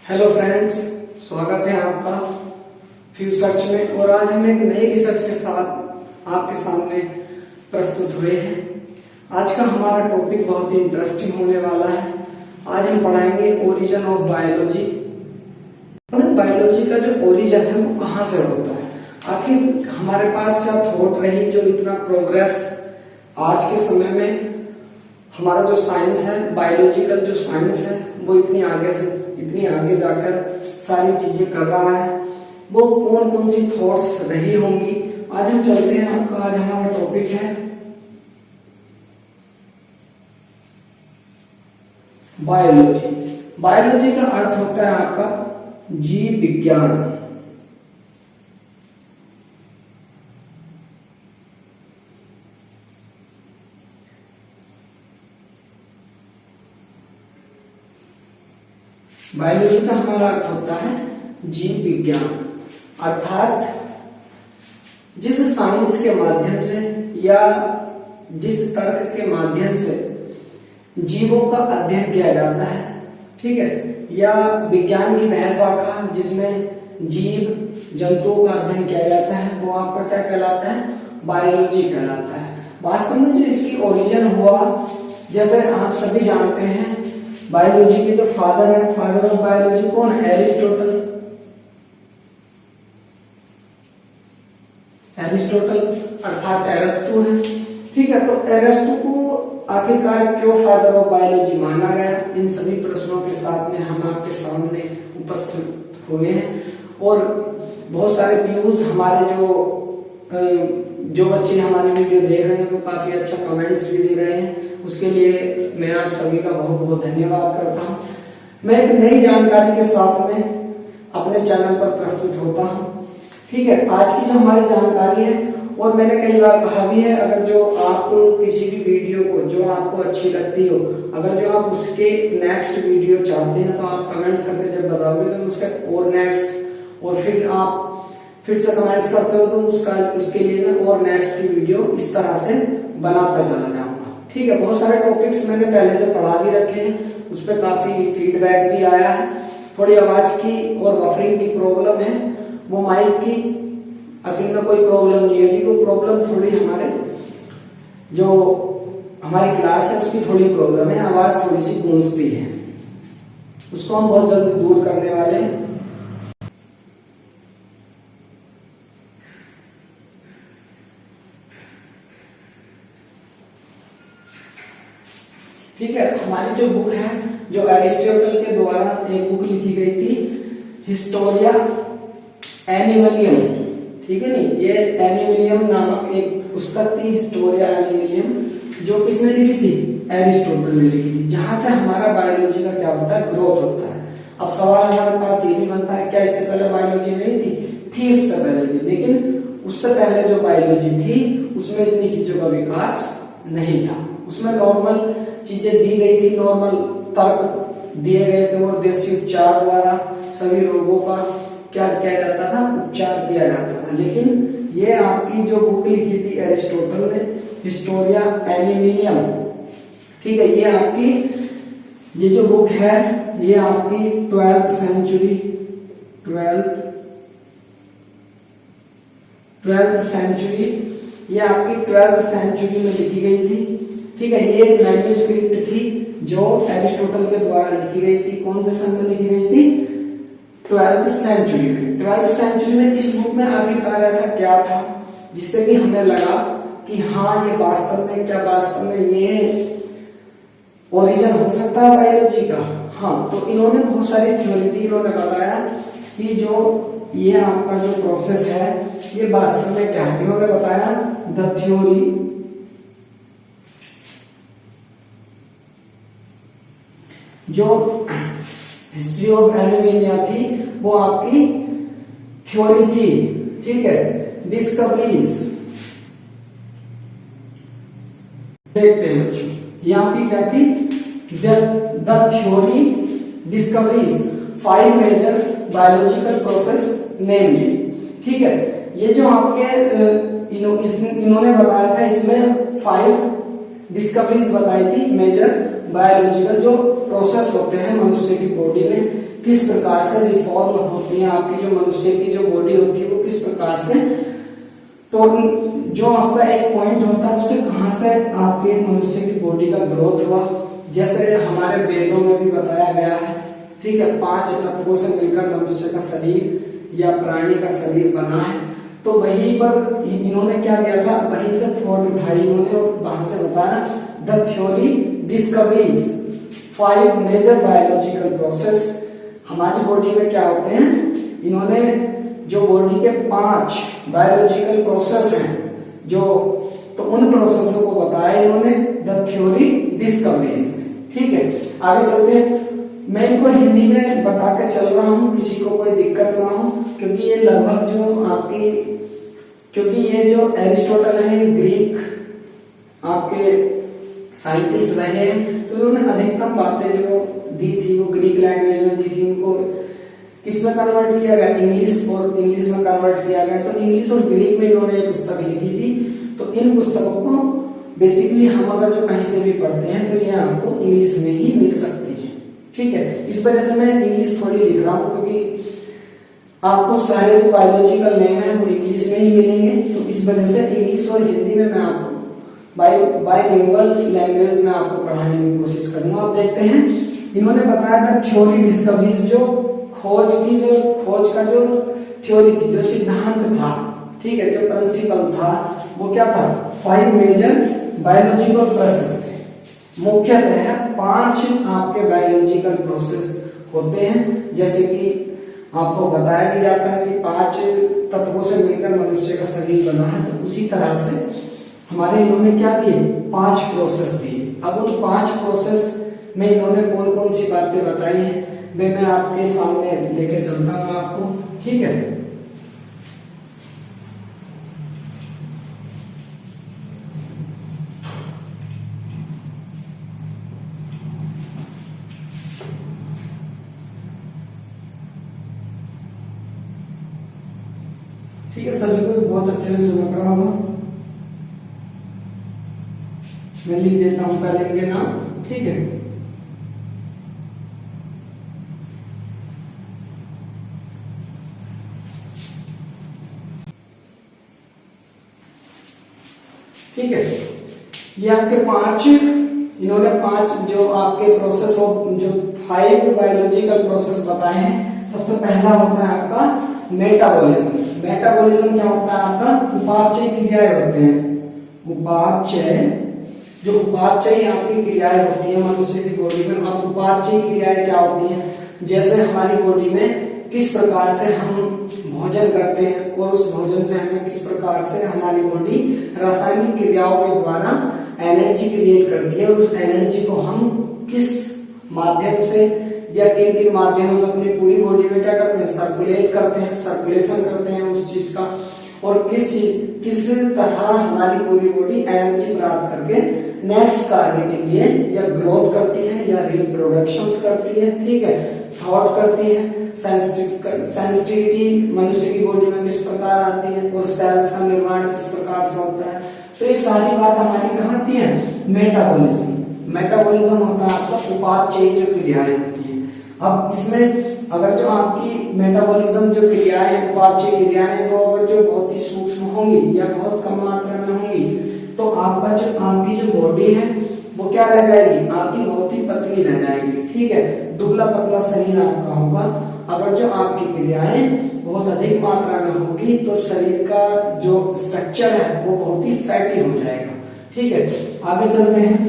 Hello friends, स्वागत है आपका फ्यू सर्च में। और आज हम एक नई रिसर्च के साथ आपके सामने प्रस्तुत हुए हैं। आज का हमारा टॉपिक बहुत ही इंटरेस्टिंग होने वाला है। आज हम पढ़ाएंगे ओरिजिन ऑफ बायोलॉजी। बायोलॉजी का जो ओरिजिन है वो कहाँ से होता है, आखिर हमारे पास क्या थॉट रही जो इतना प्रोग्रेस आज के समय में हमारा जो साइंस है, बायोलॉजिकल जो साइंस है, वो इतनी आगे जाकर सारी चीजें कर रहा है। वो कौन कौन सी थॉट्स रही होंगी, आज हम चलते हैं। आपका आज हमारा टॉपिक है बायोलॉजी। बायोलॉजी का अर्थ होता है आपका जीव विज्ञान। बायोलॉजी का हमारा अर्थ होता है जीव विज्ञान, अर्थात जिस साइंस के माध्यम से या जिस तर्क के माध्यम से जीवों का अध्ययन किया जाता है, ठीक है, या विज्ञान की वह शाखा जिसमें जीव जंतुओं का अध्ययन किया जाता है, वो आपका क्या कहलाता है, बायोलॉजी कहलाता है। वास्तव में जो इसकी ओरिजिन हुआ, जैसे आप सभी जानते हैं, बायोलॉजी के जो फादर है, फादर ऑफ बायोलॉजी कौन है, एरिस्टोटल अर्थात एरस्तु है, ठीक है। तो एरस्तु को आखिरकार क्यों फादर ऑफ बायोलॉजी माना गया, इन सभी प्रश्नों के साथ में हम आपके सामने उपस्थित हुए हैं। और बहुत सारे व्यूज हमारे जो बच्चे हमारी वीडियो देख रहे हैं वो काफी अच्छा कमेंट्स भी दे रहे हैं, उसके लिए मैं आप सभी का बहुत बहुत धन्यवाद करता हूं। मैं एक नई जानकारी के साथ में अपने चैनल पर प्रस्तुत होता हूं, ठीक है। आज की जो हमारी जानकारी है, और मैंने कई बार कहा भी है, अगर जो आप किसी भी वीडियो को जो आपको अच्छी लगती हो, अगर जो आप उसके नेक्स्ट वीडियो चाहते हैं तो आप कमेंट्स करके जब बताओगे तो उसका और नेक्स्ट, और फिर से कमेंट्स करते हो तो उसके लिए मैं और नेक्स्ट की वीडियो इस तरह से बनाता चला जाऊंगा, ठीक है। बहुत सारे टॉपिक्स मैंने पहले से पढ़ा भी रखे हैं, उस पर काफी फीडबैक भी आया है। थोड़ी आवाज की और बफरिंग की प्रॉब्लम है, वो माइक की असल में कोई प्रॉब्लम नहीं है, वो प्रॉब्लम थोड़ी जो हमारी क्लास है उसकी थोड़ी प्रॉब्लम है, आवाज थोड़ी सी गूंजती है, उसको हम बहुत जल्दी दूर करने वाले हैं। ठीक है। हमारी जो बुक है, जो एरिस्टोटल के द्वारा एक बुक लिखी गई थी, हिस्टोरिया एनिमलियम, ठीक है नहीं, ये एनिमलियम नामक एक पुस्तक थी, हिस्टोरिया एनिमलियम, जो किसने लिखी थी, एरिस्टोटल ने लिखी थी, जहां से हमारा बायोलॉजी का क्या होता है, ग्रोथ होता है। अब सवाल हमारे पास ये भी बनता है, क्या इससे पहले बायोलॉजी नहीं थी उससे पहले भी, लेकिन उससे पहले जो बायोलॉजी थी उसमें इतनी चीजों का विकास नहीं था, उसमें नॉर्मल चीजें दी गई थी, नॉर्मल तर्क दिए गए थे, और देसी उपचार द्वारा सभी रोगों का क्या किया जाता था, उपचार किया जाता था। लेकिन ये आपकी जो बुक लिखी थी एरिस्टोटल ने, हिस्टोरिया एनिमलियम, ठीक है, ये जो बुक है ये आपकी 12th सेंचुरी ये आपकी 12th सेंचुरी में लिखी गई थी, ठीक है। ये एक मैन्युस्क्रिप्ट थी जो एरिस्टोटल के द्वारा लिखी गई थी। कौन से सन में लिखी गई थी, 12th सेंचुरी में। 12th सेंचुरी में इस बुक में आखिरकार ऐसा क्या था जिससे कि हमें लगा कि हाँ, ये वास्तव में ये ओरिजिन हो सकता है बायोलॉजी का। हाँ, तो इन्होंने बहुत सारी थ्योरी दी, इन्होंने बताया कि जो ये आपका जो प्रोसेस है ये वास्तव में क्या है। इन्होंने बताया द थ्योरी जो हिस्ट्री ऑफ एनिमिलिया थी वो आपकी थ्योरी थी, ठीक है। डिस्कवरीज देखते हैं बच्चों, ये आपकी क्या थी, the theory discoveries 5 major biological process namely, ठीक है। ये जो आपके इन्होंने बताया था, इसमें 5 डिस्कवरीज बताई थी मेजर बायोलॉजिकल जो प्रोसेस होते हैं मनुष्य की बॉडी में, किस प्रकार से रिफॉर्म होती है, आपकी जो मनुष्य की जो बॉडी होती है वो किस प्रकार से, तो जो आपका एक पॉइंट होता है उससे कहां से आपके मनुष्य की बॉडी का ग्रोथ हुआ, जैसे हमारे वेदों में भी बताया गया है, ठीक है, 5 तत्वों से मिलकर मनुष्य का शरीर या प्राणी का शरीर बना है। तो वहीं पर इन्होंने क्या किया था, वहीं से थॉट उठाई इन्होंने और वहां से बताया the theory discoveries 5 major biological process. हमारी बॉडी में क्या होते हैं, इन्होंने जो बॉडी के 5 बायोलॉजिकल प्रोसेस हैं जो, तो उन प्रोसेसों को बताया इन्होंने द थ्योरी डिस्कवरीज। ठीक है, आगे चलते हैं। मैं इनको हिंदी में बता के चल रहा हूँ, किसी को कोई दिक्कत ना हो, क्योंकि ये लगभग जो आपकी, क्योंकि ये जो एरिस्टोटल है ग्रीक आपके साइंटिस्ट रहे हैं, तो उन्होंने अधिकतम बातें जो दी थी वो ग्रीक लैंग्वेज में दी थी। उनको किसमें कन्वर्ट किया गया, इंग्लिश, और इंग्लिश में कन्वर्ट किया गया। तो इंग्लिश और ग्रीक में इन्होंने ये पुस्तक लिखी थी। तो इन पुस्तकों को बेसिकली हम अगर जो कहीं से भी पढ़ते हैं तो ये आपको इंग्लिश में ही मिल सकती है। ठीक है, इस वजह से मैं इंग्लिश थोड़ी लिख रहा हूँ, क्योंकि आपको सारे जो बायोलॉजिकल नेम है वो इंग्लिश में ही मिलेंगे। तो इस वजह से इंग्लिश और हिंदी में मैं आपको बाइलिंगुअल लैंग्वेज में आपको पढ़ाने की कोशिश करूंगा। आप देखते हैं, इन्होंने बताया था थ्योरी डिस्कवरीज, जो खोज का जो थ्योरी थी, जो सिद्धांत था, ठीक है, जो प्रिंसिपल था, वो क्या था, 5 मेजर बायोलॉजिकल प्रोसेस थे। मुख्यतः 5 आपके बायोलॉजिकल प्रोसेस होते हैं, जैसे कि आपको बताया भी जाता है कि 5 तत्वों से मिलकर मनुष्य का शरीर बना है। तो उसी तरह से हमारे इन्होंने क्या किए, 5 प्रोसेस दिए। अब उन 5 प्रोसेस में इन्होंने कौन कौन सी बातें बताई हैं वे मैं आपके सामने लेके चलता हूँ आपको। ठीक है, ठीक है, सभी को बहुत अच्छे से सुन रहा हूँ। मैं लिख देता हूं पहले इनके नाम। ठीक है, ठीक है, ये आपके 5 इन्होंने 5 जो आपके प्रोसेस ऑफ जो 5 बायोलॉजिकल प्रोसेस बताए हैं। सबसे पहला होता है आपका मेटाबॉलिज्म। मेटाबॉलिज्म क्या होता है आपका, उपापचय क्रियाएं होते हैं। उपापचय, जो उपापचय आपकी क्रियाएं होती है मनुष्य की बॉडी में। अब उपापचय क्रियाएं क्या होती हैं, जैसे हमारी बॉडी में किस प्रकार से हम भोजन करते हैं और उस भोजन से हमें किस प्रकार से हमारी बॉडी रासायनिक क्रियाओं के द्वारा एनर्जी क्रिएट करती है, और उस एनर्जी को हम किस माध्यम से या किन किन माध्यमों से अपनी पूरी बॉडी में क्या करते हैं, सर्कुलेट करते हैं, सर्कुलेशन करते हैं उस चीज का, और किस तरह हमारी पूरी बॉडी एनर्जी प्राप्त करके नेक्स्ट कार्य के लिए या ग्रोथ करती है या रिप्रोडक्शन करती है। ठीक है, थॉट करती है, सेंसिटिविटी मनुष्य की बॉडी में किस प्रकार आती है, और सेल्स का निर्माण किस प्रकार से होता है। तो ये सारी बात हमारी कहाँ आती है, मेटाबॉलिज्म। मेटाबॉलिज्म होता है आपका उपापचय जो क्रियाएं होती है। अब इसमें अगर जो आपकी मेटाबॉलिज्म जो क्रियाएं हैं, उपापचय क्रियाएं, तो अगर जो बहुत ही सूक्ष्म होंगी या बहुत कम मात्रा में होंगी, तो आपकी जो बॉडी है वो क्या रह जाएगी, आपकी बहुत ही पतली रह जाएगी। ठीक है, दुबला पतला शरीर आपका होगा। अगर जो आपकी क्रियाएं बहुत अधिक मात्रा में होगी तो शरीर का जो स्ट्रक्चर है वो बहुत ही फैटी हो जाएगा। ठीक है, आगे चलते हैं।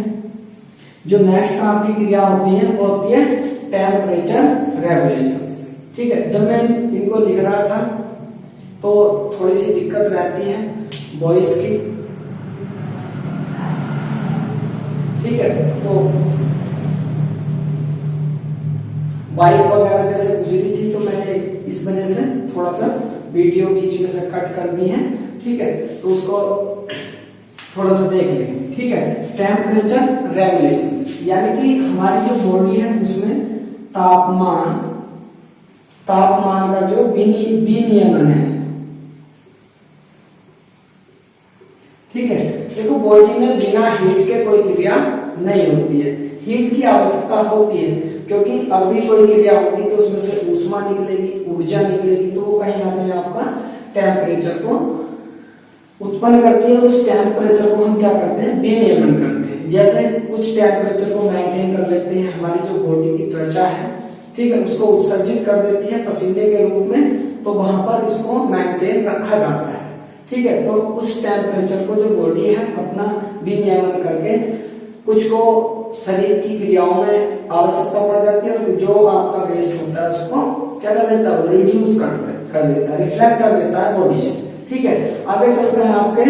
जो नेक्स्ट आपकी क्रिया होती है वो होती है टेम्परेचर रेगुलेशन। ठीक है, जब मैं इनको लिख रहा था तो थोड़ी सी दिक्कत रहती है वॉइस की। ठीक है, तो बाइक वगैरह जैसे गुजरी थी तो मैंने इस वजह से थोड़ा सा वीडियो बीच में से कट कर दी है। ठीक है, तो उसको थोड़ा सा देख लेंगे। ठीक है, टेम्परेचर रेगुलेशन यानी कि हमारी जो बॉडी है उसमें तापमान का जो विनियमन है। ठीक है, देखो बॉडी में बिना हीट के कोई क्रिया नहीं होती है। हीट की आवश्यकता होती है, क्योंकि अभी कोई क्रिया होगी तो उसमें से ऊष्मा निकलेगी, ऊर्जा निकलेगी, तो वो कहीं ना कहीं आपका टेम्परेचर को उत्पन्न करती है। उस टेम्परेचर को हम क्या करते हैं, विनियमन करते हैं। जैसे कुछ टेम्परेचर को मेंटेन कर लेते हैं, हमारी जो बॉडी की त्वचा है, ठीक है, उसको उत्सर्जित कर देती है पसीने के रूप में, तो वहां पर उसको मेंटेन रखा जाता है, ठीक है। तो उस टेम्परेचर को जो बॉडी है अपना विनियमन करके, कुछ को शरीर की क्रियाओं में आवश्यकता पड़ जाती है, और जो आपका वेस्ट होता है उसको क्या कर देता है, रिड्यूस कर देता है, रिफ्लेक्ट कर देता है बॉडी से, ठीक है। आगे चलते हैं, आपके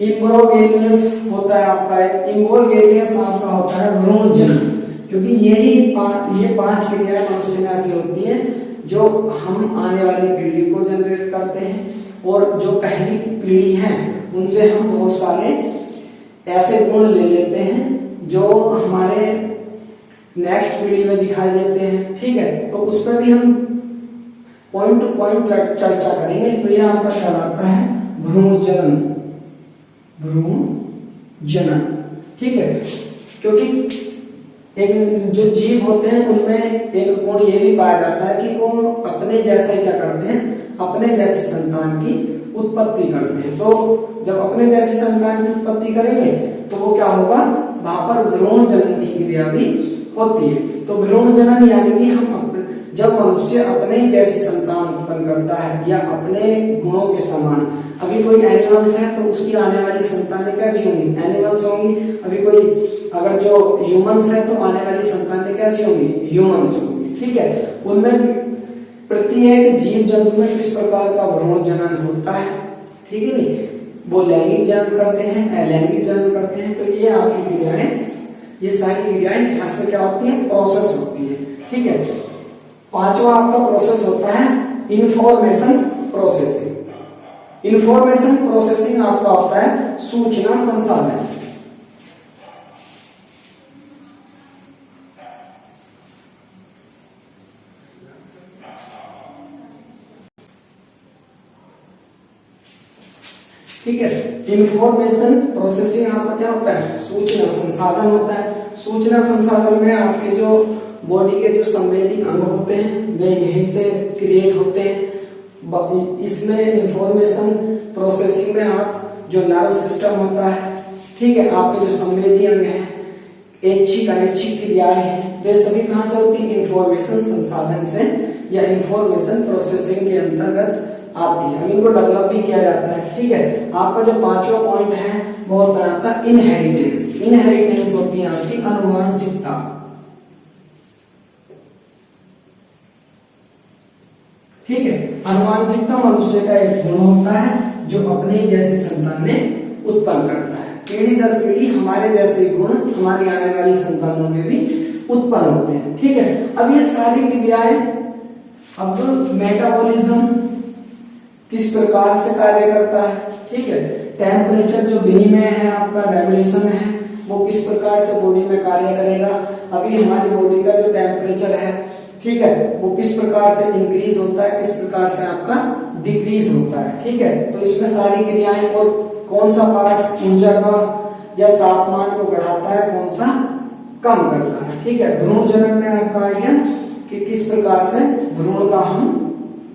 इम्ब्रोगेनियस होता है आपका, इम्ब्रोगेनियस आपका होता है भ्रूण जनन, क्योंकि ये 5 क्रियाएं मनुष्य में ऐसी होती हैं जो हम आने वाली पीढ़ी को जनरेट करते हैं, और जो पहली पीढ़ी है उनसे हम बहुत सारे ऐसे गुण ले लेते हैं जो हमारे नेक्स्ट पीढ़ी में दिखाई देते हैं, ठीक है। तो उस पर भी हम पॉइंट टू पॉइंट चर्चा करेंगे। तो ये आपका कहलाता है भ्रूण जनन, ठीक है। क्योंकि एक जो जीव होते हैं उनमें एक गुण ये भी पाया जाता है कि वो अपने जैसे क्या करते हैं, अपने जैसी संतान की उत्पत्ति करते हैं। तो जब अपने जैसी संतान की उत्पत्ति करेंगे तो वो क्या होगा, वहां पर भ्रूण जनन की क्रिया भी होती है। तो भ्रूण जनन यानी कि जब मनुष्य अपने जैसी संतान उत्पन्न करता है या अपने गुणों के समान, अभी कोई एनिमल्स है तो उसकी आने वाली संतानें कैसी होंगी, एनिमल्स होंगी। अभी कोई अगर जो ह्यूमंस है तो आने वाली संतानें कैसी होंगी, ह्यूमंस होंगी, ठीक है। उनमें प्रत्येक जीव जंतु में किस प्रकार का भ्रूण जनन होता है, ठीक है नहीं, वो लैंगिक जन्म करते हैं, अलैंगिक जन्म करते हैं। तो ये आपकी क्रियाएं, ये सारी क्रियाएं यहाँ से क्या होती है, प्रोसेस होती है, ठीक है। पांचवा आपका प्रोसेस होता है इंफॉर्मेशन प्रोसेसिंग। इंफॉर्मेशन प्रोसेसिंग आपका होता है सूचना संसाधन। ठीक है, इंफॉर्मेशन प्रोसेसिंग आपका क्या होता है, सूचना संसाधन होता है। सूचना संसाधन में आपके जो बॉडी के जो संवेदी अंग होते हैं वे यहीं से क्रिएट होते हैं। इसमें इंफॉर्मेशन प्रोसेसिंग में आप जो नर्व सिस्टम होता है, ठीक है, आपके जो संवेदी अंग है, ऐच्छिक क्रियाएं हैं, वे सभी कहां से होती है, इंफॉर्मेशन संसाधन से या इंफॉर्मेशन प्रोसेसिंग के अंतर्गत आती है। इनको डेवलप भी किया जाता है, ठीक है। आपका जो पांचवा पॉइंट है वो होता है आपका इनहेरिटेंस। इनहेरिटेंस होती है आपकी अनुवांशिकता, ठीक है। अनुवांशिकता मनुष्य का एक गुण होता है जो अपने जैसी संतानें उत्पन्न करता है। पीढ़ी दर पीढ़ी हमारे जैसे गुण हमारी आने वाली संतानों में भी उत्पन्न होते हैं, ठीक है। अब ये सारी क्रियाएं, अब मेटाबॉलिज्म किस प्रकार से कार्य करता है, ठीक है। टेम्परेचर जो विनिमय है आपका, रेगुलेशन है, वो किस प्रकार से बॉडी में कार्य करेगा। अभी हमारी बॉडी का जो टेम्परेचर है, ठीक है, वो किस प्रकार से इंक्रीज होता है, किस प्रकार से आपका डिक्रीज होता है, ठीक है। तो इसमें सारी क्रियाएं, और कौन सा पार्ट ऊर्जा का या तापमान को बढ़ाता है, कौन सा कम करता है, ठीक है। भ्रूण जनन में आपका आ गया कि किस प्रकार से भ्रूण का हम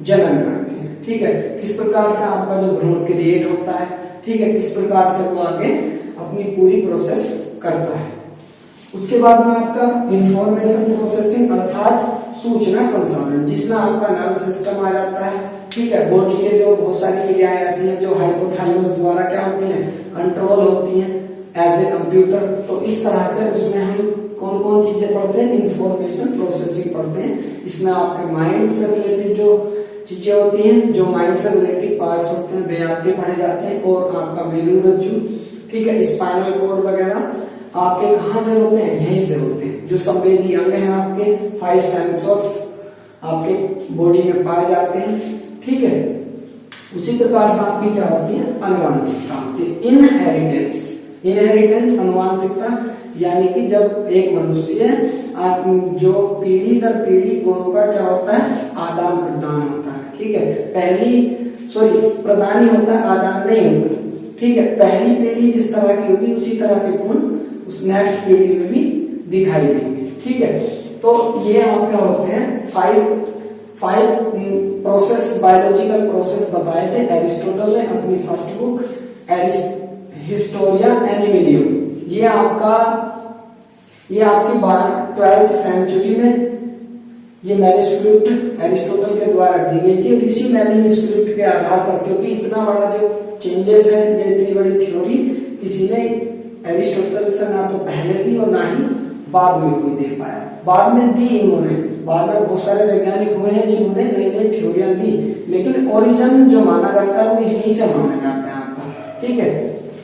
जनन करते हैं, ठीक है। किस प्रकार से आपका जो भ्रूण क्रिएट होता है, ठीक है, किस प्रकार से वो आगे अपनी पूरी प्रोसेस करता है। उसके बाद में आपका इंफॉर्मेशन प्रोसेसिंग अर्थात सूचना संसाधन, जिसमें आपका नर्व सिस्टम आ जाता है, ठीक है। बॉडी के जो बहुत सारी क्रियाएं ऐसी हैं जो हाइपोथैलेमस द्वारा क्या होती हैं, कंट्रोल होती हैं एज ए कंप्यूटर। तो इस तरह से उसमें हम कौन कौन चीजें पढ़ते हैं, इंफॉर्मेशन प्रोसेसिंग पढ़ते हैं। इसमें आपके माइंड से रिलेटेड जो चीजें होती हैं, जो माइंड से रिलेटेड पार्ट्स होते हैं वे आपके पढ़े जाते हैं, और आपका मेरुरज्जु, ठीक है, स्पाइनल कॉर्ड वगैरह आपके कहां से होते हैं, यहीं से होते हैं। जो संवेदी अंग हैं आपके 5 सेंसर्स आपके बॉडी में पाए जाते हैं, ठीक है। उसी प्रकार से आपकी क्या होती है, अनुवांशिकता होती है। इनहेरिटेंस अनुवांशिकता यानी कि जब एक मनुष्य जो पीढ़ी दर पीढ़ी गुणों का क्या होता है, आदान प्रदान होता है, ठीक है। प्रदान ही होता है, आदान नहीं होता, ठीक है। पहली पीढ़ी जिस तरह की होगी उसी तरह के गुण उस नेक्स्ट पीढ़ी में भी दिखाई देंगे। ठीक है, तो ये आपके होते हैं फाइव प्रोसेस, बायोलॉजिकल प्रोसेस बताए थे एरिस्टोटल ने अपनी फर्स्ट बुक हिस्टोरिया एनिमलियम। ये आपकी 12वीं सेंचुरी में ये मैन्युस्क्रिप्ट एरिस्टोटल के द्वारा दी गई थी। और इसी मैन्युस्क्रिप्ट के आधार पर, क्योंकि इतना बड़ा जो चेंजेस है, ये इतनी बड़ी थ्योरी किसी ने एरिस्टोटल से ना तो पहले दी और ना ही बाद में कोई दे पाया। बाद में दी इन्होंने, बाद में बहुत सारे वैज्ञानिक हुए हैं जिन्होंने नई नई थ्योरियां दी, लेकिन ओरिजिन जो माना जाता है वो यहीं से माना जाता है आपका। ठीक है,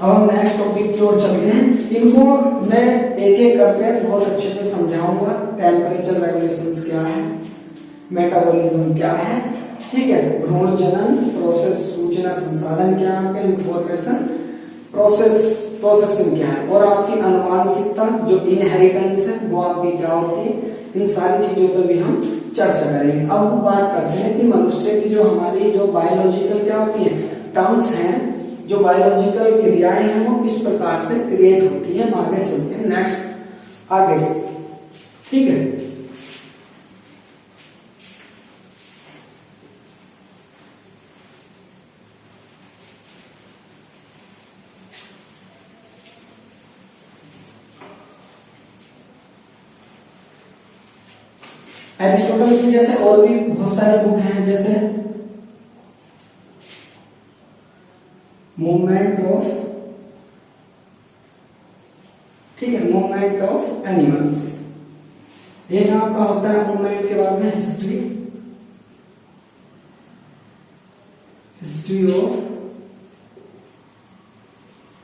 अब हम नेक्स्ट टॉपिक की ओर चलते हैं। इनको मैं एक एक करके बहुत अच्छे से समझाऊंगा। टेम्परेचर रेगुलेशंस क्या है, मेटाबॉलिज्म क्या है, ठीक है, भ्रूण जनन प्रोसेस, सूचना संसाधन क्या है, इंफॉर्मेशन प्रोसेसिंग क्या है, और आपकी अनुवांशिकता जो इनहेरिटेंस है वो आपकी क्या होगी। इन सारी चीजों पर भी हम चर्चा करेंगे। अब बात करते हैं कि मनुष्य की जो हमारी जो बायोलॉजिकल क्या होती है टर्म्स हैं, जो बायोलॉजिकल क्रियाएं हैं वो किस प्रकार से क्रिएट होती है। हम आगे चलते हैं नेक्स्ट आगे। ठीक है, एरिस्टोटल की जैसे और भी बहुत सारे बुक हैं, जैसे मूवमेंट ऑफ, ठीक है, मूवमेंट ऑफ एनिमल्स। एक आपका होता है मूवमेंट के बाद में हिस्ट्री ऑफ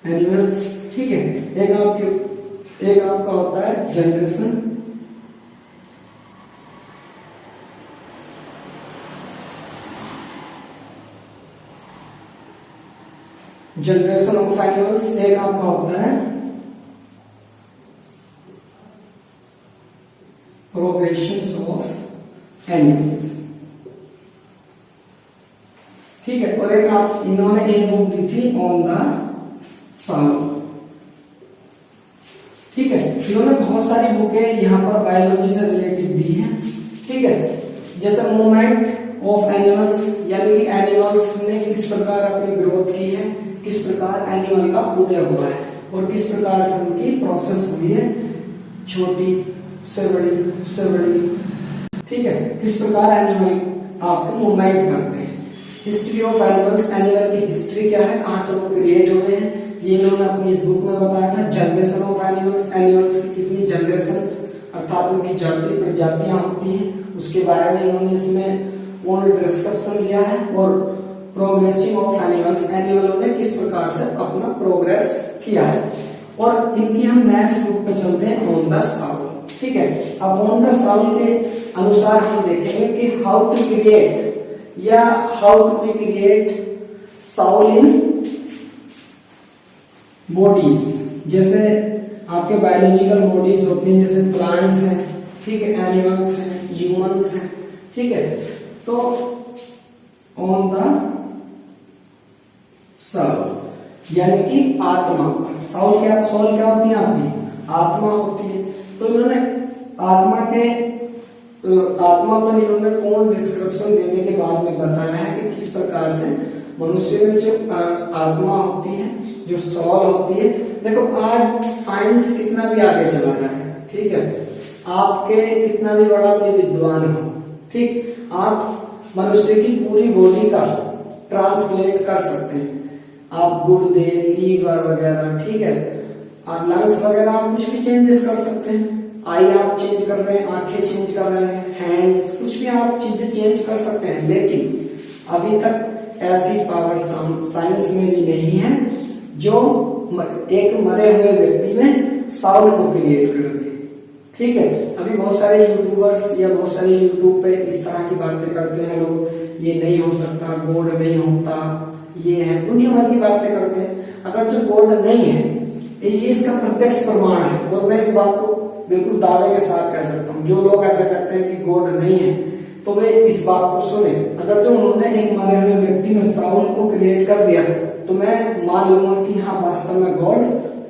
एनिमल्स। ठीक है, एक आपका होता है जनरेशन ऑफ एनिमल्स। एक आपका होता है प्रोग्रेशन ऑफ एनिमल्स। ठीक है, और एक आप इन्होंने एक बुक दी थी ऑन द साउंड। ठीक है, इन्होंने बहुत सारी बुकें यहाँ पर बायोलॉजी से रिलेटेड दी हैं। ठीक है, जैसे मूवमेंट ऑफ एनिमल्स, यानी कि एनिमल्स ने किस प्रकार अपनी ग्रोथ की है, किस प्रकार एनिमल का उदय हुआ है और किस प्रकार से उनकी प्रोसेस हुई है, छोटी से बड़ी। ठीक है, किस प्रकार एनिमल आपको मूवमेंट करते हैं। हिस्ट्री ऑफ एनिमल्स, एनिमल की हिस्ट्री क्या है, कहां से वो क्रिएट हुए हैं, ये इन्होंने अपनी इस बुक में बताया था। जनरेशन ऑफ एनिमल्स, एनिमल्स की कितनी जनरेशन अर्थात उनकी जाति प्रजातियां होती हैं, उसके बारे में इन्होंने इसमें पूर्ण डिस्क्रिप्शन दिया है। और प्रोग्रेसिंग ऑफ एनिमल्स, एनिमलों ने किस प्रकार से अपना प्रोग्रेस किया है। और इनकी हम नेक्स्ट बुक पे चलते हैं ऑन द साउल। ठीक है, अब ऑन द साउल के अनुसार हम देखेंगे कि how to create soul in bodies. जैसे आपके बायोलॉजिकल बॉडीज होती हैं, जैसे प्लांट्स हैं, ठीक है, एनिमल्स हैं, ह्यूमंस हैं। ठीक है, तो ऑन द साउल यानी कि आत्मा। साउल क्या होती है आपकी, आत्मा होती है। तो इन्होंने आत्मा पर इन्होंने पूर्ण डिस्क्रिप्शन देने के बाद में बताया है कि किस प्रकार से मनुष्य में जो आत्मा होती है, जो सॉल होती है। देखो आज साइंस कितना भी आगे चला जाए, ठीक है, आपके कितना भी बड़ा कोई विद्वान हो, ठीक, आप मनुष्य की पूरी बॉडी का ट्रांसलेट कर सकते हैं। आप गुर्दे, लीवर वगैरह, ठीक है, आप लंग्स वगैरह आप कुछ भी चेंजेस कर सकते हैं। आई आप चेंज कर रहे हैं, आंखें चेंज कर रहे हैं, हैंड्स, कुछ भी आप चीजें चेंज कर सकते हैं। लेकिन अभी तक ऐसी पावर साइंस में भी नहीं है जो एक मरे हुए व्यक्ति में साउल को क्रिएट कर दे। ठीक है, अभी बहुत सारे यूट्यूबर्स या बहुत सारे यूट्यूब पे इस तरह की बातें करते हैं लोग, ये नहीं हो सकता, गॉड नहीं होता, ये है, दुनिया भर की बातें करते हैं। अगर जो गॉड नहीं है, ये इसका प्रत्यक्ष प्रमाण है। और मैं इस बात को बिल्कुल दावे के साथ कह सकता हूँ, जो लोग ऐसा कहते हैं कि गॉड नहीं है, तो वे इस बात को सुने। अगर जो उन्होंने एक मरे हुए व्यक्ति में साउल को क्रिएट कर दिया, तो मैं मान लूंगा कि हाँ वास्तव में गॉड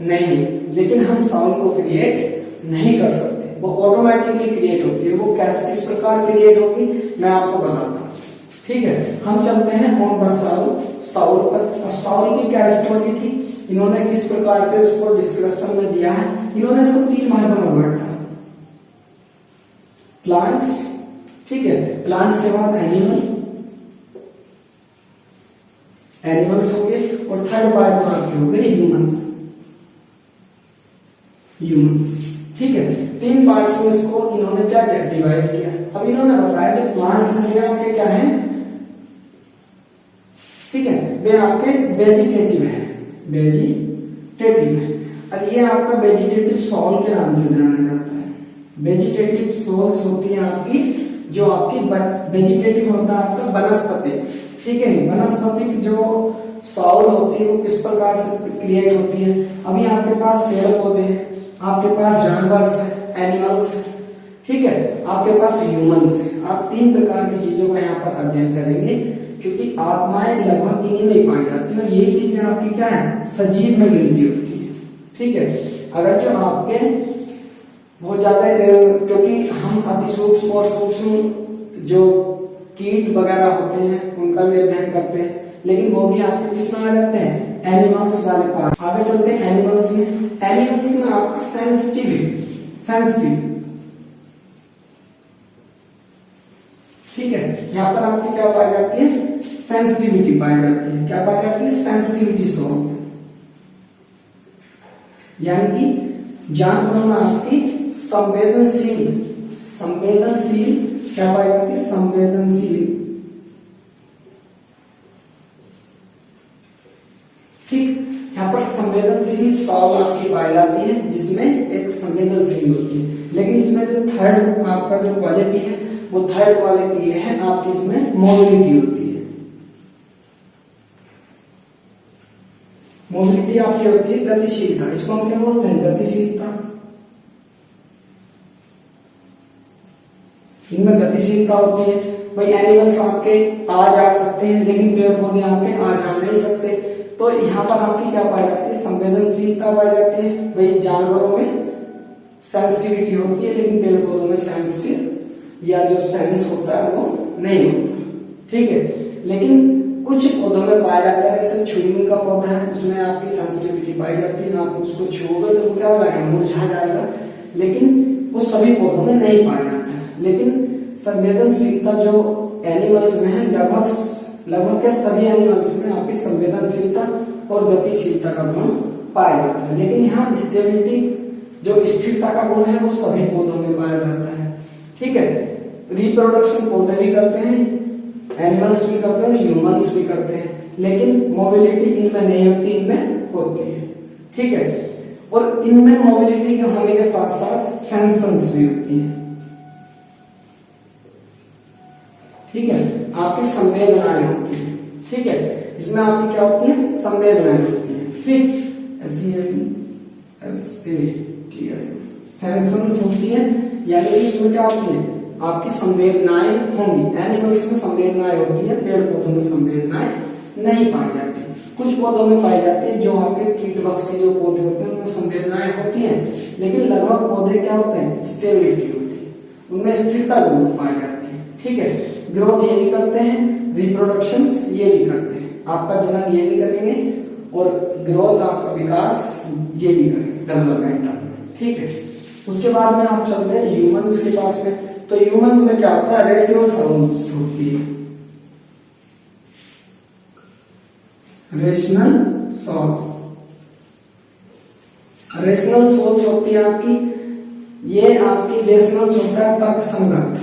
नहीं है, लेकिन हम साउल को क्रिएट नहीं कर सकते, वो ऑटोमेटिकली क्रिएट होती है। वो कैसे, किस प्रकार क्रिएट होगी मैं आपको बताता हूँ। ठीक है, हम चलते हैं ऑन द साउल पर। साउल की क्या स्टोरी थी, इन्होंने किस प्रकार से उसको डिस्क्रिप्शन में दिया है। इन्होंने इसको 3 भागों में बांटा, प्लांट्स, ठीक है, प्लांट्स के बाद एनिमल्स हो गए, और थर्ड पार्ट में आपके हो गए ह्यूमंस। ठीक है, 3 पार्ट्स में इसको इन्होंने क्या क्या डिवाइड किया। अब इन्होंने बताया जो प्लांट्स हैं आपके क्या है, ठीक है, वे आपके वेजिटेटिव है, वेजिटेटिव है। और ये आपका वेजिटेटिव सॉल के नाम से जाना जाता है। वेजिटेटिव सॉल्स होती है आपकी, जो आपकी वेजिटेटिव होता है आपका वनस्पति, ठीक है। वनस्पति की जो सॉल होती है वो किस प्रकार से क्रिएट होती है। अभी आपके पास पेड़ पौधे हैं, आपके पास जानवर है, एनिमल्स है, ठीक है, आपके पास ह्यूमंस है। आप 3 प्रकार की चीजों का यहाँ पर अध्ययन करेंगे, क्योंकि आत्माएं लगभग इन्हीं में पाई जाती है, और यही चीजें आपकी क्या है, सजीव में गिनती होती है। ठीक है, अगर जो आपके बहुत ज्यादा, क्योंकि हम अति सूक्ष्म और सूक्ष्म जो कीट वगैरह होते हैं उनका भी अध्ययन करते हैं, लेकिन वो भी आपके किसमें आ जाते हैं, एनिमल्स वाले पार्ट। आगे चलते हैं एनिमल्स में। एनिमल्स में आपका सेंसिटिव, ठीक है, यहाँ पर आपकी क्या पाई जाती है, सेंसिटिविटी पाई जाती है। क्या पाई जाती है, सेंसिटिविटी सोल, यानी कि जानवरों में आपकी संवेदनशील क्या पाई जाती है, संवेदनशील। ठीक, यहाँ पर संवेदनशील सॉल आपकी पाई जाती है, जिसमें एक संवेदनशील होती है। लेकिन इसमें जो थर्ड आपका जो क्वालिटी है, वो थर्ड क्वालिटी ये है आपकी, इसमें मोबिलिटी होती है। मोबिलिटी आपकी होती है गतिशीलता, इसको हम क्या बोलते हैं, गतिशीलता। इनमें गतिशीलता होती है। भाई एनिमल्स आपके आ जा सकते हैं, लेकिन पेड़ पौधे आपके आ जा नहीं सकते। तो यहाँ पर आपकी क्या पाई जाती है, संवेदनशीलता पाई जाती है। भाई जानवरों में सेंसिटिविटी होती है, लेकिन पेड़ पौधों में सेंसिटिव या जो सेंस होता है वो नहीं होता, ठीक है। लेकिन कुछ पौधों में पाया जाता है, जैसे छुरीमुई का पौधा है, उसमें आपकी सेंसिटिविटी पाई जाती है। आप उसको छूओगे तो क्या हो जाएगा, मुरझा जाएगा, लेकिन वो सभी पौधों में नहीं पाया जाता है। लेकिन संवेदनशीलता जो एनिमल्स में है, लगभग के सभी एनिमल्स में आपकी संवेदनशीलता और गतिशीलता का गुण पाया जाता है। लेकिन यहाँ स्टेबिलिटी, जो स्थिरता का गुण है, वो सभी पौधों में पाया जाता है, ठीक है। रिप्रोडक्शन पौधे भी करते हैं, एनिमल्स भी करते हैं, ह्यूमंस भी करते हैं, लेकिन मोबिलिटी इनमें नहीं होती, इनमें होती है, ठीक है। और इनमें मोबिलिटी के होने के साथ साथ सेंसन्स भी होती है, ठीक है। आपकी संवेदनाएं होती है, ठीक है। इसमें आपकी क्या होती है, संवेदनाएं होती है, ठीक। सेंसन्स होती है, यानी इसमें क्या होती है, आपकी संवेदनाएं होंगी। एनिमल्स में संवेदनाएं होती है, पेड़ पौधों में संवेदनाएं नहीं पाई जाती। कुछ पौधों में पाई जाती है, जो आपके कीटभक्षी जो पौधे होते हैं उनमें संवेदनाएं होती हैं, लेकिन लगभग पौधे क्या होते हैं, स्टेबिलिटी होती है, उनमें स्थिरता जरूर पाई जाती है, ठीक है। ग्रोथ ये भी करते हैं, रिप्रोडक्शन ये भी करते हैं, आपका जनन ये भी करेंगे, और ग्रोथ आपका विकास ये भी करेंगे, डेवलपमेंट, ठीक है। उसके बाद में आप चलते हैं ह्यूमंस के पास में। तो ह्यूमंस में क्या होता है, रेशनल सोल्स होती है, रेशनल सोल्स होती है आपकी। ये आपकी रेशनल होता है तर्क संगत,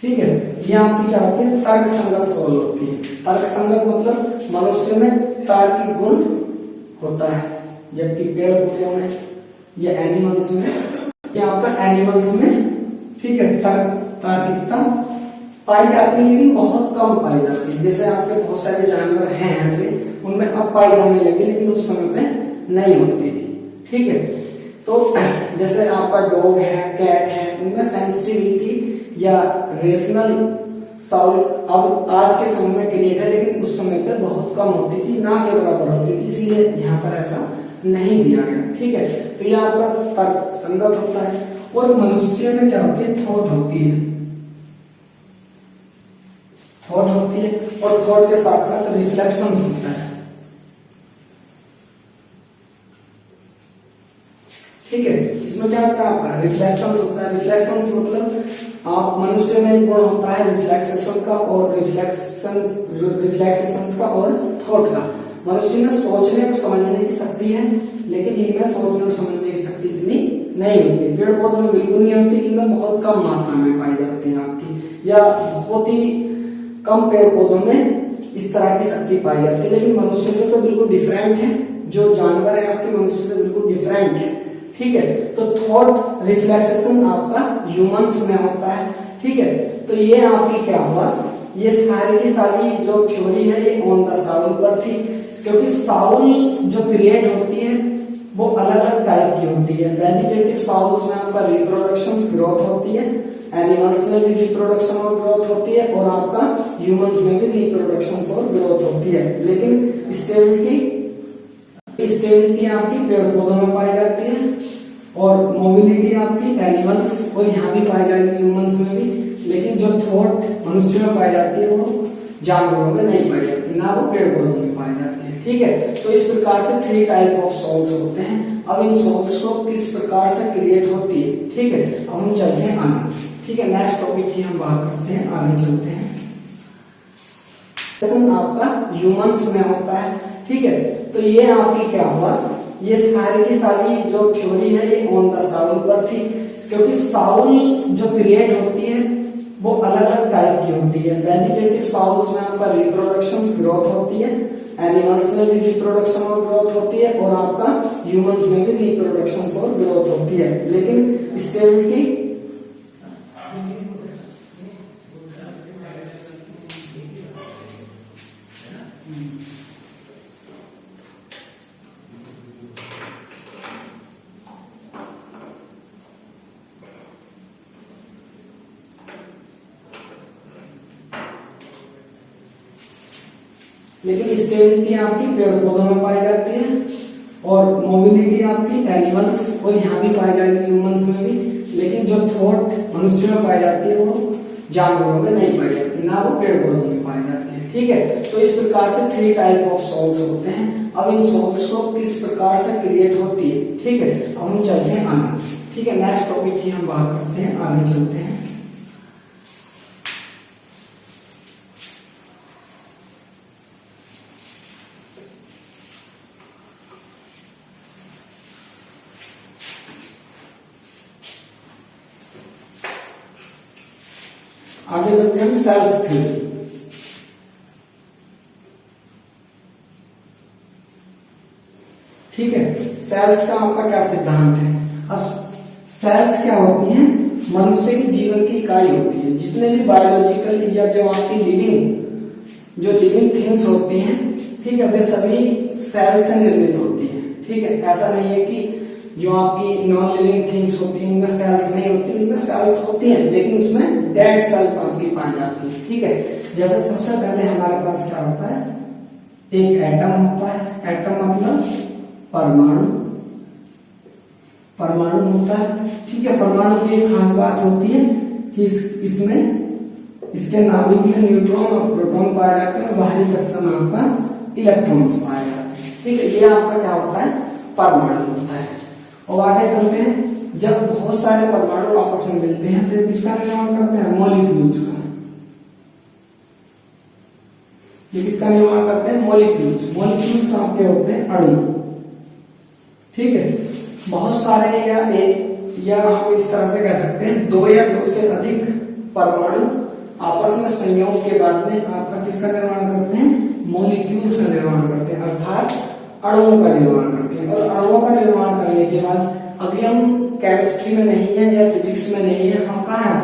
ठीक है। ये आपकी क्या होती है, तर्क संगत सोल होती है। तर्क संगत मतलब मनुष्य में तार्किक गुण होता है, जबकि पेड़ पौधों में या एनिमल्स में, या आपका एनिमल्स में, ठीक है, तार्किकता पाई जाती है, लेकिन बहुत कम पाई जाती है। जैसे आपके बहुत सारे जानवर हैं ऐसे, उनमें अब पाई जाने लगी, लेकिन उस समय में नहीं होती थी, ठीक है। तो जैसे आपका डॉग है, कैट है, उनमें सेंसिटिविटी या रेशनल साउल अब आज के समय में क्रिएट है, लेकिन उस समय पर बहुत कम होती थी, ना के बराबर होती थी, इसलिए यहाँ पर ऐसा नहीं दिया गया। ठीक है, तो ये आपका तर्क संगत होता है। और मनुष्य में क्या होती है, थॉट होती है, थॉट होती है, और थॉट के साथ साथ रिफ्लेक्शन होता है। ठीक है, इसमें क्या होता है आपका रिफ्लेक्शन होता है। रिफ्लेक्शन मतलब आप मनुष्य में गुण होता है रिफ्लेक्सेशन का और रिफ्लेक्सेशन का और थॉट का। मनुष्य में सोचने और समझने की शक्ति है, लेकिन इनमें सोचने और समझने की शक्ति इतनी नहीं होती। पेड़ पौधों में बिल्कुल नहीं होती, इनमें बहुत कम मात्रा में पाई जाती है आपकी, या बहुत ही कम पेड़ पौधों में इस तरह की शक्ति पाई जाती है। लेकिन मनुष्य से तो बिल्कुल डिफरेंट है, जो जानवर है आपके मनुष्य से बिल्कुल डिफरेंट है। ठीक है, तो थॉट रिफ्लेक्सेशन आपका ह्यूमंस में होता है। ठीक है, तो ये आपकी क्या हुआ, ये सारी की सारी जो थ्योरी है ये ऑन द साउल पर थी, क्योंकि साउल जो क्रिएट होती है वो अलग अलग टाइप की होती है। वेजिटेटिव साउल उसमें आपका रिप्रोडक्शन ग्रोथ होती है, एनिमल्स में भी रिप्रोडक्शन और ग्रोथ होती है, और आपका ह्यूमंस में भी रिप्रोडक्शन और ग्रोथ होती है। लेकिन स्टेबिलिटी आपकी पेड़ पौधों में पाई जाती है, और मोबिलिटी आपकी एनिमल्स और यहाँ भी पाई जाएगी ह्यूमंस में भी। लेकिन जो थॉट मनुष्य में पाई जाती है वो जानवरों में नहीं पाई जाती, ना वो पेड़ पौधों में पाई जाती है। ठीक है, तो इस प्रकार से 3 टाइप ऑफ सोल्स होते हैं। अब इन सोल्स को किस प्रकार से क्रिएट होती है, ठीक है, अब हम चलते हैं आगे। ठीक है, नेक्स्ट टॉपिक की हम बात करते हैं, आगे चलते हैं। आपका ह्यूमंस में होता है। ठीक है, तो ये आपकी क्या हुआ, ये सारी की सारी जो थ्योरी है ये ऑन द साउल पर थी, क्योंकि साउल जो क्रिएट होती है वो अलग अलग टाइप की होती है। वेजिटेटिव साउल उसमें आपका रिप्रोडक्शन ग्रोथ होती है, एनिमल्स में भी रिप्रोडक्शन और ग्रोथ होती है, और आपका ह्यूमंस में भी रिप्रोडक्शन और ग्रोथ होती है। लेकिन स्टेबिलिटी आपकी पेड़ पौधों में पाई जाती है, और मोबिलिटी आपकी एनिमल्स और यहाँ भी पाई जाएगी ह्यूमंस में भी। लेकिन जो थॉट मनुष्य में पाई जाती है वो जानवरों में नहीं पाई जाती, ना वो पेड़ पौधों में पाई जाती है। ठीक है, तो इस प्रकार से 3 टाइप ऑफ सोल्स होते हैं। अब इन सोल्स को किस प्रकार से क्रिएट होती है, ठीक है, अब हम चलते हैं आगे। ठीक है, नेक्स्ट टॉपिक की हम बात करते हैं, आगे चलते हैं। आगे चलते हैं सेल्स थ्योरी। ठीक है, सेल्स का आपका क्या सिद्धांत है। अब सेल्स क्या होती हैं, मनुष्य के जीवन की इकाई होती है। जितने भी बायोलॉजिकल या जो आपकी लिविंग थिंग्स होती हैं, ठीक है, वे सभी सेल से निर्मित होती हैं। ठीक है, ऐसा नहीं है कि जो आपकी नॉन लिविंग थिंग्स होती हैं उनमें सेल्स नहीं होती, उनमें सेल्स होती हैं, लेकिन उसमें डेड सेल्स आपकी पाई जाती है। ठीक है, जैसे सबसे पहले हमारे पास क्या होता है, एक एटम होता है। एटम मतलब परमाणु होता है। ठीक है, परमाणु की एक खास बात होती है कि इसमें इसके नाभिक में न्यूट्रॉन और प्रोटॉन पाए जाते हैं, और बाहरी कक्षा में आपका इलेक्ट्रॉन्स पाए जाते हैं। ठीक है, ये आपका क्या होता है, परमाणु होता है। और आगे चलते हैं, जब बहुत सारे परमाणु आपस में मिलते हैं तो किसका निर्माण करते हैं, मॉलिक्यूल्स का। ये किसका निर्माण करते हैं, मॉलिक्यूल्स आपके होते हैं अणु। ठीक है, बहुत सारे या हम इस तरह से कह सकते हैं 2 या 2 से अधिक परमाणु आपस में संयोग के बाद में आपका किसका निर्माण करते हैं, मॉलिक्यूल्स का निर्माण करते हैं, अर्थात अणुओं का निर्माण करते हैं। और अणुओं का निर्माण करने के बाद अभी हम केमिस्ट्री में नहीं है या फिजिक्स में नहीं है, हम कहाँ हैं,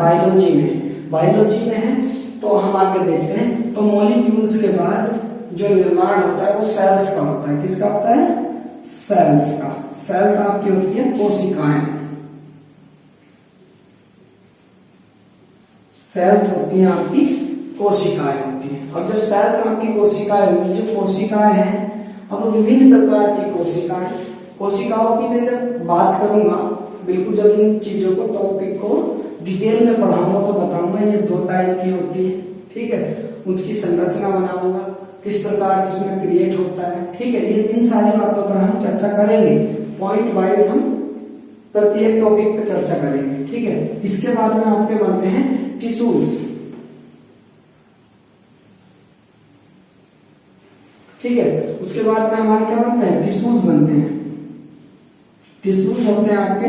बायोलॉजी में है। तो हम आगे देखते हैं, तो मॉलिक्यूल्स के बाद जो निर्माण होता है वो सेल्स का होता है। किसका होता है, सेल्स का। सेल्स आपकी होती है कोशिकाएं। सेल्स होती हैं आपकी कोशिकाएं होती हैं। और जब सेल्स आपकी कोशिकाएं होती हैं, जो कोशिकाएं हैं अब विभिन्न प्रकार की कोशिकाएं, कोशिकाओं की मैं जब बात करूंगा, बिल्कुल जब इन चीजों को टॉपिक को डिटेल में पढ़ाऊंगा तो बताऊंगा ये 2 टाइप की होती है, ठीक है। उनकी संरचना बनाऊंगा, किस प्रकार से उसमें क्रिएट होता है, ठीक है। इन सारी बातों पर हम चर्चा करेंगे, पॉइंट वाइज हम प्रत्येक टॉपिक पर चर्चा करेंगे, ठीक है। इसके बाद में आपके बनते हैं टिश्यूज, ठीक है। उसके बाद में हमारे क्या बनते हैं, टिश्यूज बनते हैं। टिश्यूज होते हैं आपके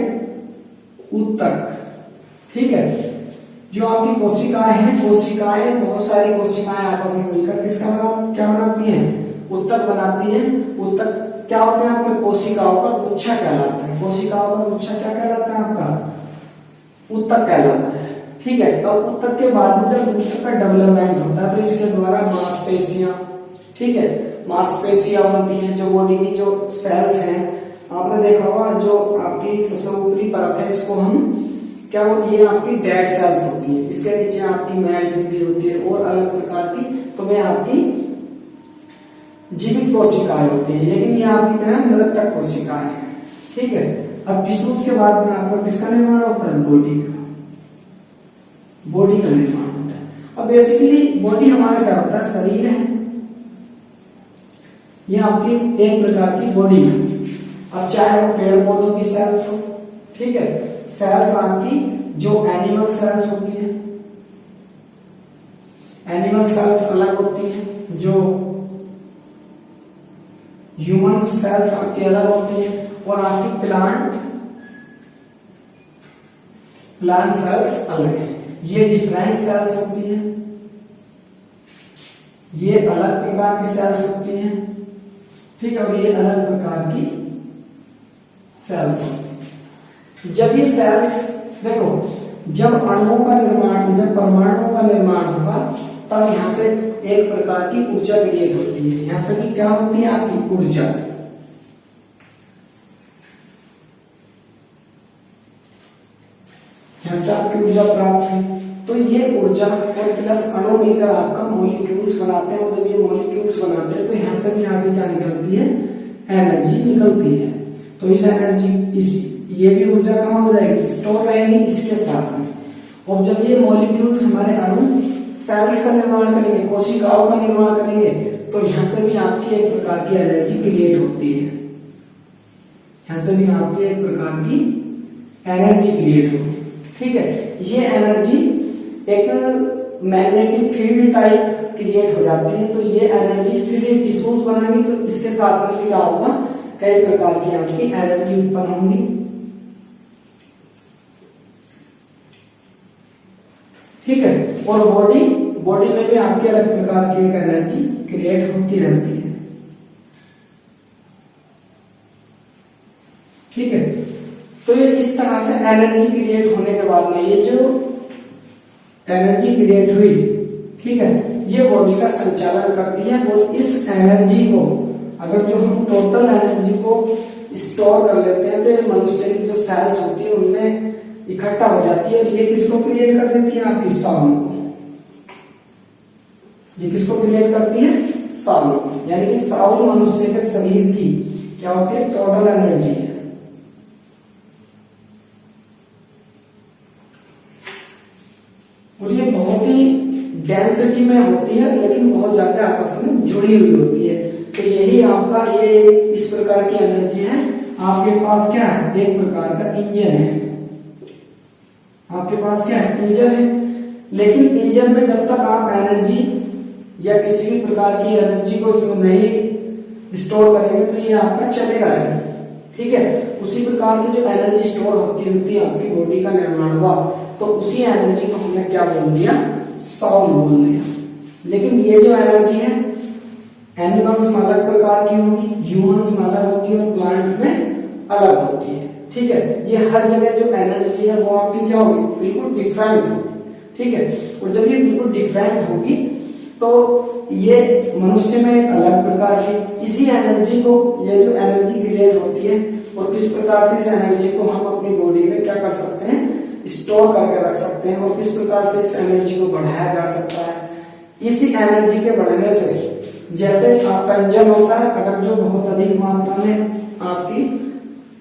ऊतक, ठीक है। जो आपकी कोशिकाएं हैं, कोशिकाएं बहुत सारी कोशिकाएं आपस में मिलकर किसका क्या बनाती हैं, ऊतक बनाती हैं। ऊतक क्या होते हैं आपके, कोशिकाओं का गुच्छा कहलाता है। कोशिकाओं का गुच्छा क्या कहलाता है आपका, ऊतक कहलाता है, ठीक है। अब ऊतक के बाद में जब ऊतक का डेवलपमेंट होता है तो इसके द्वारा मांसपेशियां, ठीक है, मांसपेशियां बनती हैं। जो बॉडी की जो सेल्स हैं, आपने देखा होगा जो आपकी सबसे ऊपरी परत है इसको हम क्या होती है, आपकी डेड सेल्स होती है। इसके नीचे आपकी मैल ग्रंथि होती है और अलग प्रकार की तो मैं आपकी जीवित कोशिकाएं होती है, लेकिन ये आपकी क्या है, मृतक कोशिकाएं हैं, ठीक है। अब टिश्यूज के बाद में आपका किसका निर्माण होता है, बॉडी का, बॉडी का निर्माण होता है। अब बेसिकली बॉडी हमारा क्या होता है, शरीर है, ये आपकी एक प्रकार की बॉडी है। अब चाहे वो पेड़ पौधों की सेल्स हो, ठीक है, सेल्स आपकी जो एनिमल सेल्स होती है, एनिमल सेल्स अलग होती है, जो ह्यूमन सेल्स आपकी अलग होती है, और आपकी प्लांट सेल्स अलग है। ये डिफरेंट सेल्स होती है, ये अलग प्रकार की सेल्स होती है, ठीक है, और ये अलग प्रकार की सेल्स होती है। जब ये सेल्स देखो, जब अणुओं का निर्माण, जब परमाणुओं का निर्माण होगा तब यहां से एक प्रकार की ऊर्जा क्रिएट होती है। यहां से भी क्या होती है आपकी ऊर्जा, यहां से आपकी ऊर्जा प्राप्त हुई। तो ये ऊर्जा और प्लस अणु मिलकर आपका मॉलिक्यूल्स बनाते हैं, और जब ये मॉलिक्यूल्स बनाते हैं तो यहां से भी आगे क्या निकलती है, एनर्जी निकलती है। तो इस एनर्जी, ये भी ऊर्जा कहाँ हो जाएगी, स्टोर रहेगी इसके साथ में। और जब ये मॉलिक्यूल्स हमारे अणु सेल्स का निर्माण करेंगे, कोशिकाओं का निर्माण करेंगे, तो यहां से भी आपकी एक प्रकार की एनर्जी क्रिएट होती है, यहां से भी आपकी एक प्रकार की एनर्जी क्रिएट होती है, ठीक है। ये एनर्जी एक मैग्नेटिक फील्ड टाइप क्रिएट हो जाती है। तो ये एनर्जी फिर ये टिश्यूज बनाएंगी, तो इसके साथ में क्या होगा, कई प्रकार की आपकी एनर्जी उत्पन्न होंगी, ठीक है। और बॉडी में भी आपके अलग प्रकार की एक एनर्जी क्रिएट होती रहती है, ठीक है। तो ये इस तरह से एनर्जी क्रिएट होने के बाद में ये जो एनर्जी क्रिएट हुई, ठीक है, ये बॉडी का संचालन करती है। और इस एनर्जी को अगर जो हम टोटल एनर्जी को स्टोर कर लेते हैं तो ये मनुष्य की जो सेल्स होती है उनमें इकट्ठा हो जाती है। और ये किसको क्रिएट कर देती है, आपकी साउंड को। ये किसको क्रिएट करती है, साउंड। यानी कि साउंड मनुष्य के शरीर की क्या होती है, टोटल एनर्जी है। और ये बहुत ही डेंसिटी में होती है, लेकिन बहुत ज्यादा आपस में जुड़ी हुई होती है। तो यही आपका ये इस प्रकार की एनर्जी है। आपके पास क्या है, एक प्रकार का इंजन है, आपके पास क्या है, इंजन है। लेकिन इंजन में जब तक आप एनर्जी या किसी भी प्रकार की एनर्जी को इसमें नहीं स्टोर करेंगे तो ये आपका चलेगा नहीं, ठीक है। उसी प्रकार से जो एनर्जी स्टोर होती है आपकी बॉडी का निर्माण हुआ, तो उसी एनर्जी को हमने क्या बोल दिया, साउंड बोल दिया। लेकिन ये जो एनर्जी है एनिमल्स में अलग प्रकार की होगी, ह्यूमंस में अलग होती है, और प्लांट में अलग होती है, ठीक है। ये हर जगह जो एनर्जी है वो आपकी क्या होगी, बिल्कुल डिफरेंट होगी, ठीक है। और जब ये बिल्कुल डिफरेंट होगी तो ये मनुष्य में एक अलग प्रकार की इसी एनर्जी को, ये जो एनर्जी क्रिएट होती है, और किस प्रकार से इस एनर्जी को हम अपनी बॉडी में क्या कर सकते हैं, स्टोर करके रख सकते हैं, और किस प्रकार से इस एनर्जी को बढ़ाया जा सकता है। इसी एनर्जी के बढ़ने से, जैसे आपका इंजन होता है, अगर जो बहुत अधिक मात्रा में आपकी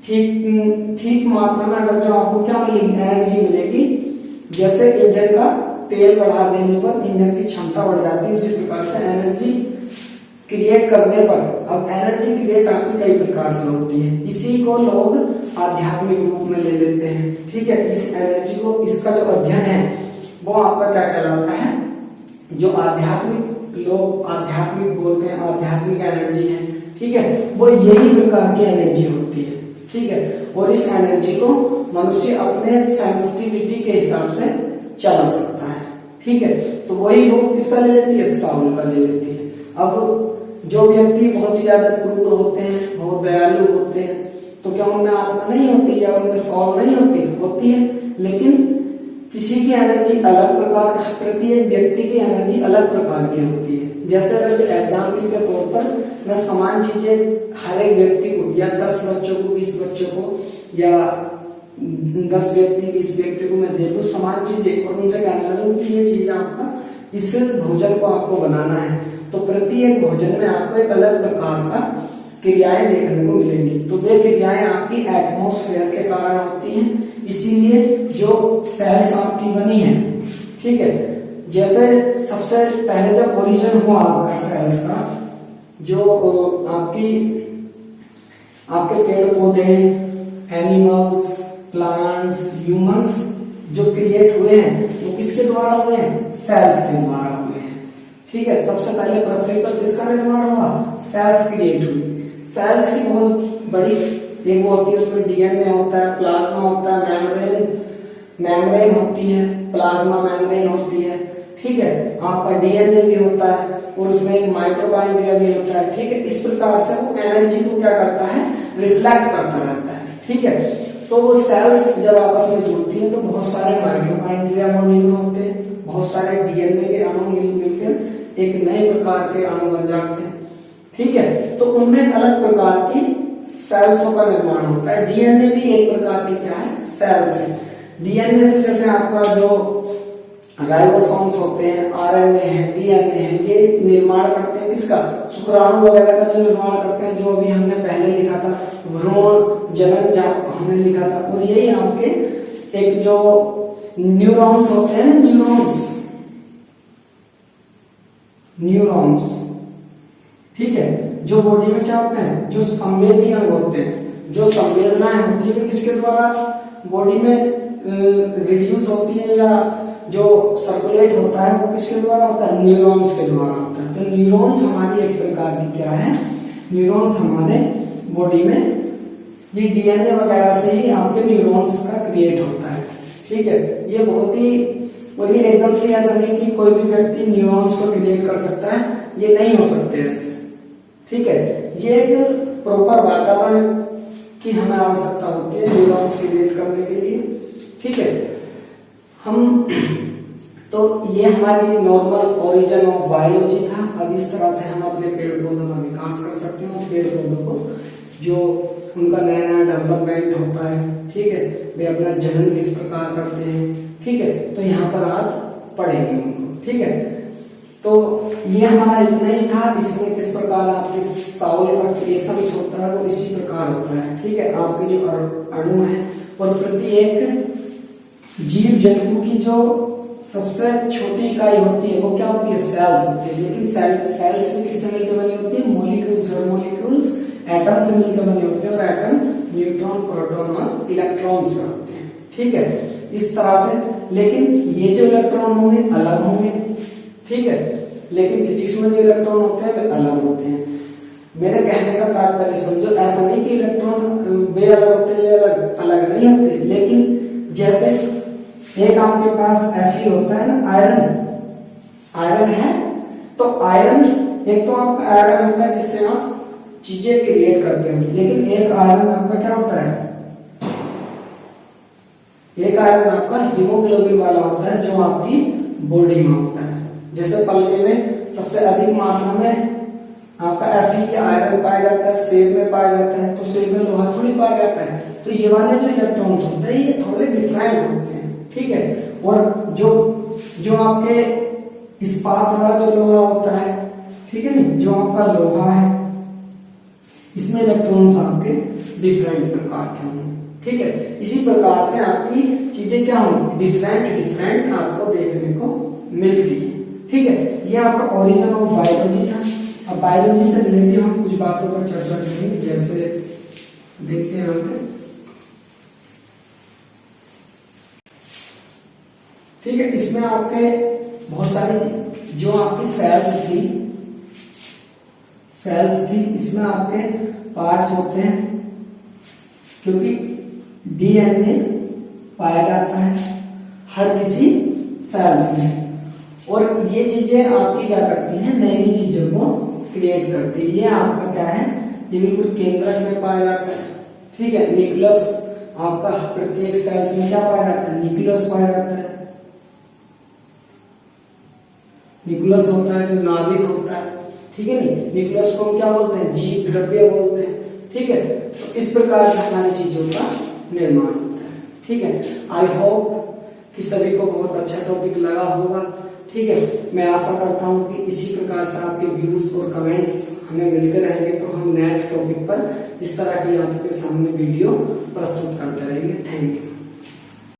ठीक मात्रा में अगर जो आपको क्या मिलेगी, एनर्जी मिलेगी, जैसे इंजन का तेल बढ़ा देने पर इंजन की क्षमता बढ़ जाती है, उसी प्रकार से एनर्जी क्रिएट करने पर, अब एनर्जी क्रिएट आपकी कई प्रकार से होती है, इसी को लोग आध्यात्मिक रूप में ले लेते हैं। ठीक है, इस एनर्जी को, इसका जो अध्ययन है वो आपका क्या कहलाता है, जो आध्यात्मिक लोग आध्यात्मिक बोलते हैं, आध्यात्मिक एनर्जी है। ठीक है, वो यही प्रकार की एनर्जी होती है। ठीक है, और इस एनर्जी को मनुष्य अपने सेंसिटिविटी के हिसाब से चला सकता है। ठीक है, तो वही रूप किसका ले लेती है, साउल का ले लेती है। अब जो व्यक्ति बहुत ही ज्यादा क्रूर होते हैं, बहुत दयालु होते हैं, तो क्या उनमें आत्मा नहीं होती या उनमें सौल नहीं होती है, लेकिन किसी की एनर्जी अलग प्रकार, प्रत्येक व्यक्ति की एनर्जी अलग प्रकार की होती है। जैसे अगर एग्जाम्पल के तौर पर मैं समान चीजें हर एक व्यक्ति को, या 10 बच्चों को, 20 बच्चों को, या 10 व्यक्ति 20 व्यक्ति को मैं दे दूं समान चीजें, और उनसे कहना लूं कि ये चीज आपका, इस भोजन को आपको बनाना है, तो प्रत्येक भोजन में आपको एक अलग प्रकार का क्रियाएं देखने को मिलेंगी। तो वे क्रियाएं आपकी एटमॉस्फेयर के कारण होती हैं, इसीलिए जो सेल्स आपकी बनी है, ठीक है, जैसे सबसे पहले जब ओरिजिन हुआ आपका सेल्स का, जो आपके पेड़ पौधे, एनिमल्स, प्लांट्स, ह्यूमंस जो क्रिएट हुए हैं वो किसके द्वारा हुए हैं, सेल्स के द्वारा हुए हैं। ठीक है, सबसे पहले पृथ्वी पर किसका निर्माण हुआ, सेल्स क्रिएट हुई। सेल्स की बहुत बड़ी एक वो होती है, उसमें डीएनए होता है, प्लाज्मा होता है, मेम्ब्रेन होती है, प्लाज्मा मेम्ब्रेन होती है। ठीक है, आपका डीएनए भी होता है और उसमें एक माइटोकॉन्ड्रिया भी होता है। ठीक है, इस प्रकार से वो एनर्जी को क्या करता है, रिफ्लेक्ट करता रहता है। ठीक है, तो वो सेल्स जब आपस में जुड़ती है तो बहुत सारे माइटोकॉन्ड्रिया बॉडी में होते हैं, बहुत सारे डीएनए के अणु मिलकर एक नए प्रकार के अणु बन जाते हैं। ठीक है, तो उनमें अलग प्रकार की सेल्सों का निर्माण होता है। डीएनए भी एक प्रकार की क्या है, सेल्स है। डीएनए से जैसे आपका जो राइबोसोम्स होते हैं, आरएनए है, डीएनए है, ये निर्माण करते हैं किसका, शुक्राणु वगैरह का जो निर्माण करते हैं, जो अभी हमने पहले लिखा था भ्रूण जनन हमने लिखा था। और यही आपके एक जो न्यूरॉन्स होते हैं, न्यूरॉन्स, ठीक है, जो बॉडी में क्या होते हैं, जो संवेदी अंग होते हैं, जो संवेदनाएं होती है किसके द्वारा बॉडी में रिड्यूस होती है, या जो सर्कुलेट होता है वो किसके द्वारा होता है, न्यूरॉन्स के द्वारा होता है। तो न्यूरॉन्स हमारी एक प्रकार की क्या है, न्यूरॉन्स हमारे बॉडी में ये डीएनए वगैरह से ही आपके न्यूरॉन्स का क्रिएट होता है। ठीक है, ये बहुत ही, और ये एकदम से ऐसा नहीं कि कोई भी व्यक्ति न्यूरॉन्स को क्रिएट कर सकता है, ये नहीं हो सकते ऐसे। ठीक है, ये एक प्रॉपर वातावरण की हमें आवश्यकता होती है न्यूरॉन्स क्रिएट करने के लिए। ठीक है, हम तो ये हमारी नॉर्मल ओरिजिन ऑफ बायोलॉजी था। अब इस तरह से हम अपने पेड़ पौधों का विकास कर सकते हैं, पेड़ पौधों को जो उनका नया नया डेवलपमेंट होता है, ठीक है, वे अपना जनन किस प्रकार करते हैं। ठीक है, तो यहाँ पर आज पढ़ेंगे उनको। ठीक है, तो ये हमारा इतना ही था। इसमें किस प्रकार आपके साउल का क्रिएशन होता है वो इसी प्रकार होता है। ठीक है, आपके जो अणु है और प्रत्येक जीव जंतु की जो सबसे छोटी इकाई होती है वो क्या होती है, सेल्स होती है। लेकिन सेल्स में किससे मिलकर बनी होती है, मॉलिक्यूल्स, और मॉलिक्यूल्स एटम से मिलकर बने होते हैं, और एटम न्यूट्रॉन, प्रोटॉन और इलेक्ट्रॉन से होते हैं। ठीक है, इस तरह से। लेकिन ये जो इलेक्ट्रॉन होंगे अलग होंगे, ठीक है, लेकिन फिजिक्स में जो इलेक्ट्रॉन होते हैं वे अलग होते हैं। मेरे कहने का तात्पर्य समझो, ऐसा नहीं कि इलेक्ट्रॉन वे अलग होते हैं, अलग अलग नहीं होते। लेकिन जैसे एक आपके पास Fe होता है ना, आयरन है, तो आयरन एक तो आपका आयरन होता है जिससे आप चीजें क्रिएट करते हैं, लेकिन एक आयरन आपका क्या होता है, एक आयरन आपका हीमोग्लोबिन वाला होता है जो आपकी बॉडी में होता है। जैसे पलके में सबसे अधिक मात्रा में आपका Fe या आयरन पाया जाता है, सेब में पाया जाता है, तो सेब में लोहा थोड़ी पाया जाता है। तो ये वाले जो इलेक्ट्रॉन्स होते हैं ये थोड़े डिफरेंट होते हैं। ठीक है, और जो आपके इस्पात वाला जो लोहा होता है, ठीक है नहीं, जो आपका लोहा है इसमें इलेक्ट्रॉन्स आपके डिफरेंट प्रकार के होंगे। ठीक है, इसी प्रकार से आपकी चीजें क्या होंगी, डिफरेंट डिफरेंट आपको देखने को मिलती है। ठीक है, ये आपका ओरिजिन ऑफ बायोलॉजी था। अब बायोलॉजी से रिलेटेड हम कुछ बातों पर चर्चा करेंगे, जैसे देखते हैं आगे। ठीक है, इसमें आपके बहुत सारी जो आपकी सेल्स थी इसमें आपके पार्ट्स होते हैं, क्योंकि डीएनए पाया जाता है हर किसी सेल्स में, और ये चीजें आपकी क्या करती हैं, नई नई चीजों को क्रिएट करती है। ये आपका क्या है, ये बिल्कुल केंद्रक में पाया जाता है। ठीक है, न्यूक्लियस आपका प्रत्येक सेल्स में क्या पाया जाता है, न्यूक्लियस पाया जाता है। न्यूक्लियस होता है जो नाभिक होता है। ठीक है नहीं, न्यूक्लियस को हम क्या बोलते हैं, जीव द्रव्य बोलते हैं। ठीक है, तो इस प्रकार से हमारी चीजों का निर्माण होता है। ठीक है, आई होप कि सभी को बहुत अच्छा टॉपिक लगा होगा। ठीक है, मैं आशा करता हूं कि इसी प्रकार से आपके व्यूज और कमेंट्स हमें मिलते रहेंगे, तो हम नेक्स्ट टॉपिक पर इस तरह की आपके सामने वीडियो प्रस्तुत करते रहेंगे। Thank you.